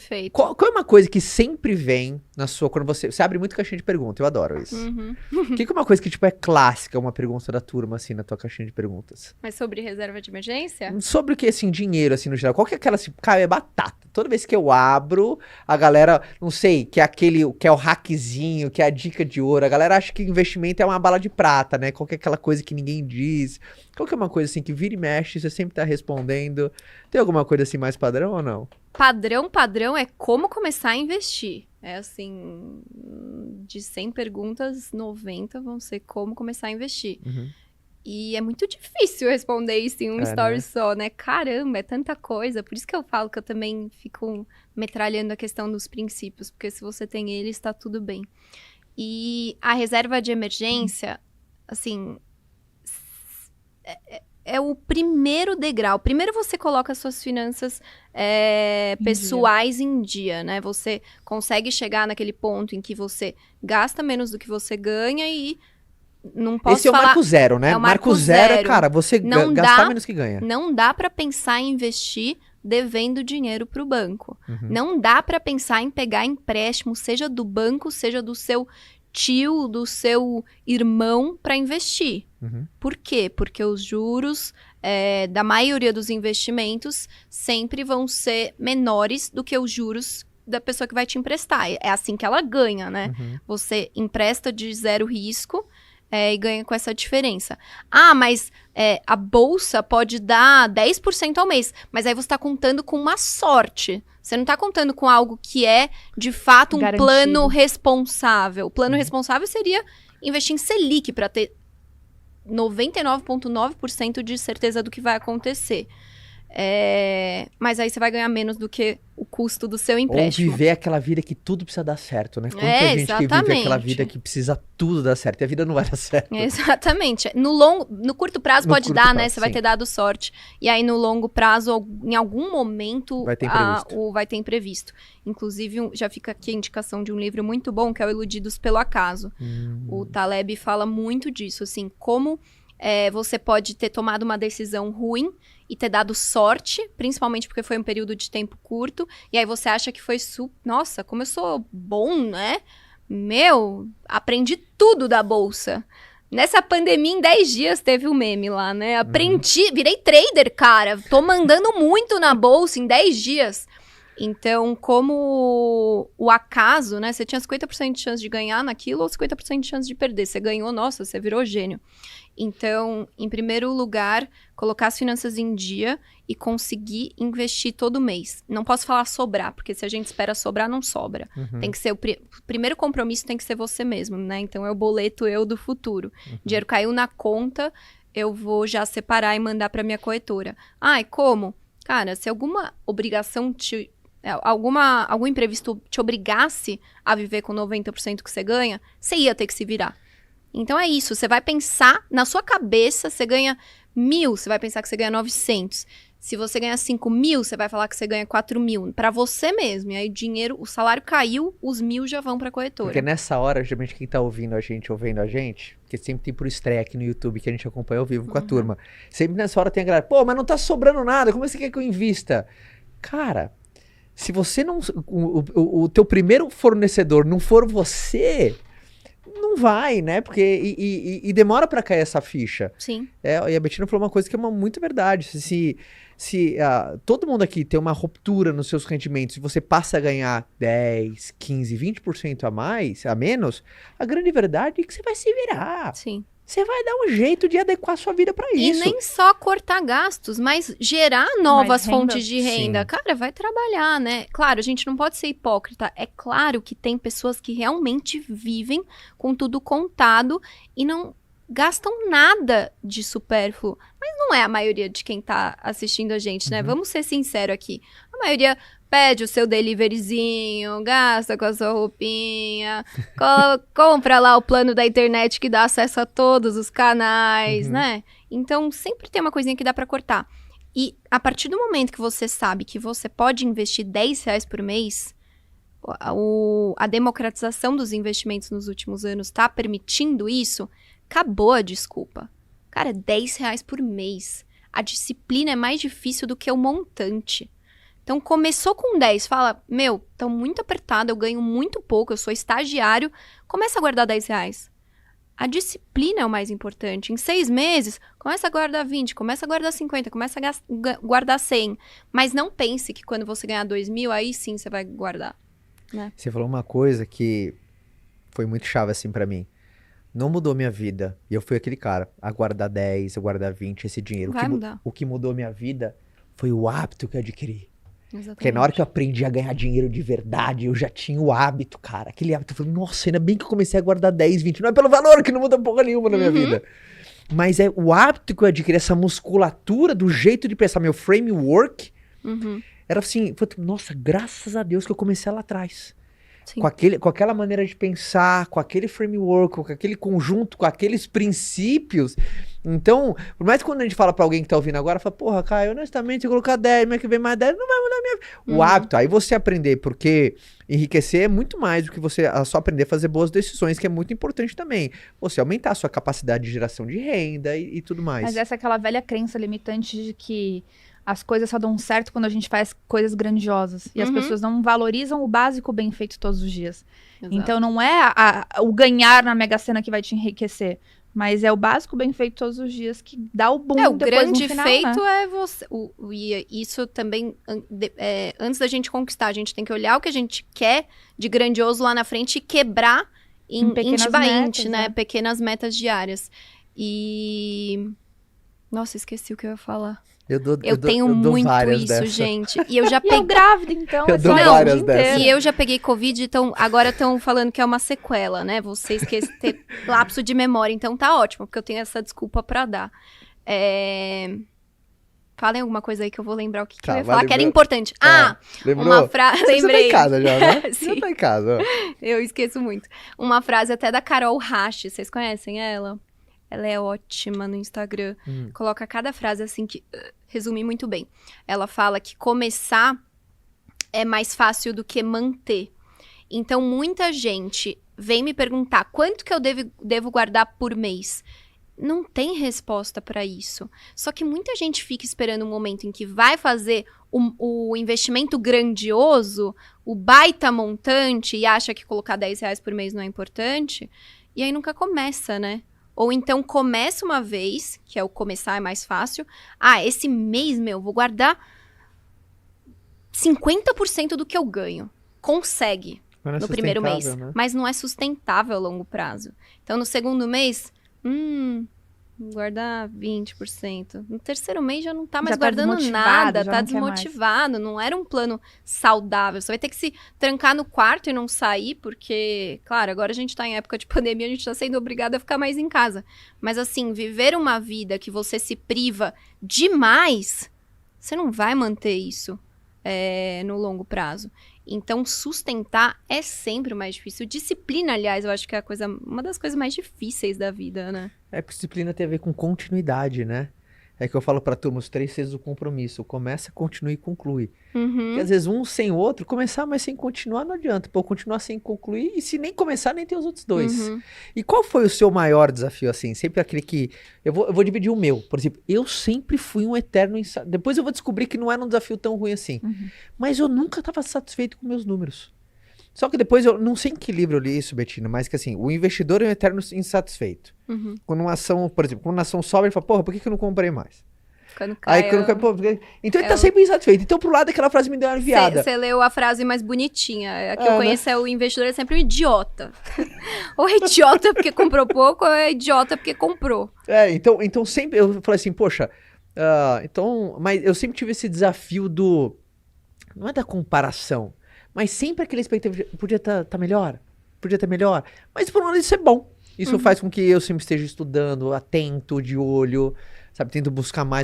Perfeito. Qual é uma coisa que sempre vem na sua... Quando você abre muito caixinha de perguntas, eu adoro isso. O que é uma coisa que, tipo, é clássica, uma pergunta da turma, assim, na tua caixinha de perguntas? Mas sobre reserva de emergência? Sobre o que, assim, dinheiro, assim, no geral. Qual que é aquela, assim, cara, é batata. Toda vez que eu abro, a galera, não sei, que é que é o hackzinho, que é a dica de ouro. A galera acha que investimento é uma bala de prata, né? Qual que é aquela coisa que ninguém diz? Qual que é uma coisa, assim, que vira e mexe, você sempre tá respondendo? Tem alguma coisa, assim, mais padrão ou não? Padrão é como começar a investir. É assim, de 100 perguntas, 90 vão ser como começar a investir. E é muito difícil responder isso em um story só, né? Caramba, é tanta coisa. Por isso que eu falo que eu também fico metralhando a questão dos princípios. Porque se você tem eles, tá tudo bem. E a reserva de emergência, assim... É o primeiro degrau. Primeiro você coloca as suas finanças pessoais em dia, né? Você consegue chegar naquele ponto em que você gasta menos do que você ganha e não posso Esse é o falar... marco zero, né? É o marco zero é, cara, você gastar menos que ganha. Não dá pra pensar em investir devendo dinheiro pro banco. Não dá pra pensar em pegar empréstimo, seja do banco, seja do seu tio, do seu irmão, para investir. Por quê? Porque os juros da maioria dos investimentos sempre vão ser menores do que os juros da pessoa que vai te emprestar. É assim que ela ganha, né? Você empresta de zero risco e ganha com essa diferença. Ah, mas a bolsa pode dar 10% ao mês, mas aí você está contando com uma sorte. Você não está contando com algo que é, de fato, um plano responsável. O plano responsável seria investir em Selic para ter 99,9% de certeza do que vai acontecer. Mas aí você vai ganhar menos do que o custo do seu empréstimo. Ou viver aquela vida que tudo precisa dar certo, né? Quanta gente que vive aquela vida que precisa tudo dar certo e a vida não vai dar certo. Exatamente. No curto prazo pode dar, né? Você vai ter dado sorte. E aí no longo prazo, em algum momento, vai ter imprevisto. Inclusive, já fica aqui a indicação de um livro muito bom, que é o Iludidos pelo Acaso. O Taleb fala muito disso, assim, como você pode ter tomado uma decisão ruim e ter dado sorte, principalmente porque foi um período de tempo curto, e aí você acha que foi nossa, como eu sou bom, né? Aprendi tudo da bolsa. Nessa pandemia, em 10 dias, teve o meme lá, né? Aprendi, virei trader, cara. Tô mandando muito na bolsa em 10 dias. Então, como o acaso, né? Você tinha 50% de chance de ganhar naquilo ou 50% de chance de perder. Você ganhou, nossa, você virou gênio. Então, em primeiro lugar, colocar as finanças em dia e conseguir investir todo mês. Não posso falar sobrar, porque se a gente espera sobrar, não sobra. Tem que ser o primeiro compromisso tem que ser você mesmo, né? Então, é o boleto eu do futuro. Dinheiro caiu na conta, eu vou já separar e mandar para minha corretora. E como? Cara, se alguma obrigação algum imprevisto te obrigasse a viver com 90% que você ganha, você ia ter que se virar. Então é isso, você vai pensar na sua cabeça, você ganha 1.000, você vai pensar que você ganha 900. Se você ganha 5.000, você vai falar que você ganha 4.000. Pra você mesmo. E aí o salário caiu, os 1.000 já vão pra corretora. Porque nessa hora, geralmente quem tá ouvindo a gente, porque sempre tem por estreia aqui no YouTube que a gente acompanha ao vivo com a turma. Sempre nessa hora tem a galera, mas não tá sobrando nada, como você quer que eu invista? Cara, se você não... O teu primeiro fornecedor não for você... Não vai, né? Porque e demora pra cair essa ficha. Sim. E a Bettina falou uma coisa que é muito verdade. Se todo mundo aqui tem uma ruptura nos seus rendimentos e você passa a ganhar 10, 15, 20% a menos, a grande verdade é que você vai se virar. Sim. Você vai dar um jeito de adequar a sua vida pra isso. E nem só cortar gastos, mas gerar novas fontes de renda. Sim. Cara, vai trabalhar, né? Claro, a gente não pode ser hipócrita. É claro que tem pessoas que realmente vivem com tudo contado e não gastam nada de supérfluo. Mas não é a maioria de quem tá assistindo a gente, né? Vamos ser sinceros aqui. A maioria pede o seu deliveryzinho, gasta com a sua roupinha, compra lá o plano da internet que dá acesso a todos os canais, né? Então, sempre tem uma coisinha que dá pra cortar. E a partir do momento que você sabe que você pode investir R$10 por mês, a democratização dos investimentos nos últimos anos tá permitindo isso, acabou a desculpa. Cara, R$10 por mês. A disciplina é mais difícil do que o montante. Então, começou com 10, fala, meu, tô muito apertado, eu ganho muito pouco, eu sou estagiário, começa a guardar R$10. A disciplina é o mais importante. Em 6 meses, começa a guardar 20, começa a guardar 50, começa a guardar 100. Mas não pense que quando você ganhar 2.000, aí sim você vai guardar. Né? Você falou uma coisa que foi muito chave assim pra mim. Não mudou minha vida. E eu fui aquele cara a guardar 10, a guardar 20, esse dinheiro. Vai mudar. O que mudou minha vida foi o hábito que eu adquiri. Exatamente. Porque na hora que eu aprendi a ganhar dinheiro de verdade, eu já tinha o hábito, cara. Aquele hábito, eu falei, nossa, ainda bem que eu comecei a guardar 10, 20. Não é pelo valor, que não muda porra nenhuma na minha vida. Mas é o hábito que eu adquiri, essa musculatura do jeito de pensar, meu framework, era assim, nossa, graças a Deus que eu comecei lá atrás. Sim. Com aquela maneira de pensar, com aquele framework, com aquele conjunto, com aqueles princípios. Então, por mais que quando a gente fala pra alguém que tá ouvindo agora, fala, porra, Caio, honestamente, eu colocar 10, mas que vem mais 10, não vai mudar a minha vida. O hábito, aí você aprender, porque enriquecer é muito mais do que você só aprender a fazer boas decisões, que é muito importante também. Você aumentar a sua capacidade de geração de renda e tudo mais. Mas essa é aquela velha crença limitante de que as coisas só dão certo quando a gente faz coisas grandiosas. E as pessoas não valorizam o básico bem feito todos os dias. Exato. Então não é o ganhar na Mega Sena que vai te enriquecer. Mas é o básico bem feito todos os dias que dá o boom o depois grande no final, feito né? é você. E isso também, antes da gente conquistar, a gente tem que olhar o que a gente quer de grandioso lá na frente e quebrar em pequenas inch by metas, inch, né? Pequenas metas diárias. E... Nossa, esqueci o que eu ia falar. Eu tenho muito isso, dessa. gente. E eu já E eu grávida, então. Eu dou várias dessas. E eu já peguei Covid, então agora estão falando que é uma sequela, né? Você esquece ter lapso de memória, então tá ótimo, porque eu tenho essa desculpa pra dar. Falem alguma coisa aí que eu vou lembrar o que eu ia falar, que era importante. Lembrou? Uma frase. Lembrei. Você tá em casa já, né? Sim. Você tá em casa. Eu esqueço muito. Uma frase até da Carol Rache, vocês conhecem ela? Ela é ótima no Instagram. Coloca cada frase assim que resume muito bem. Ela fala que começar é mais fácil do que manter. Então, muita gente vem me perguntar quanto que eu devo guardar por mês. Não tem resposta para isso. Só que muita gente fica esperando um momento em que vai fazer o investimento grandioso, o baita montante, e acha que colocar R$10 por mês não é importante. E aí nunca começa, né? Ou então começa uma vez, que é o começar é mais fácil. Esse mês, vou guardar 50% do que eu ganho. Consegue no primeiro mês, né? Mas não é sustentável a longo prazo. Então, no segundo mês, vou guardar 20%. No terceiro mês já não tá mais guardando nada, tá desmotivado. Não era um plano saudável. Você vai ter que se trancar no quarto e não sair, porque, claro, agora a gente tá em época de pandemia, a gente tá sendo obrigado a ficar mais em casa. Mas assim, viver uma vida que você se priva demais, você não vai manter isso no longo prazo. Então, sustentar é sempre o mais difícil. Disciplina, aliás, eu acho que é uma das coisas mais difíceis da vida, né? Porque disciplina tem a ver com continuidade, né? É que eu falo pra turma, os 3 Cs do compromisso. Começa, continua e conclui. Porque às vezes um sem o outro, começar, mas sem continuar não adianta. Continuar sem concluir, e se nem começar, nem tem os outros dois. E qual foi o seu maior desafio, assim? Sempre aquele que... Eu vou dividir o meu. Por exemplo, eu sempre fui um eterno... Depois eu vou descobrir que não era um desafio tão ruim assim. Mas eu nunca estava satisfeito com meus números. Só que depois, eu não sei em que livro eu li isso, Betina, mas que assim, o investidor é um eterno insatisfeito. Quando uma ação, por exemplo, quando uma ação sobe, ele fala, porra, por que eu não comprei mais? Quando cai, então ele tá sempre insatisfeito. Então, pro lado, aquela frase me deu uma aliviada. Você leu a frase mais bonitinha. A que eu conheço é o investidor é sempre um idiota. Ou é idiota porque comprou pouco, ou é idiota porque comprou. Então sempre eu falei assim, poxa, mas eu sempre tive esse desafio não é da comparação, mas sempre aquele expectativa, podia tá melhor, podia estar melhor. Mas por um lado isso é bom. Isso faz com que eu sempre esteja estudando, atento, de olho, sabe, tento buscar mais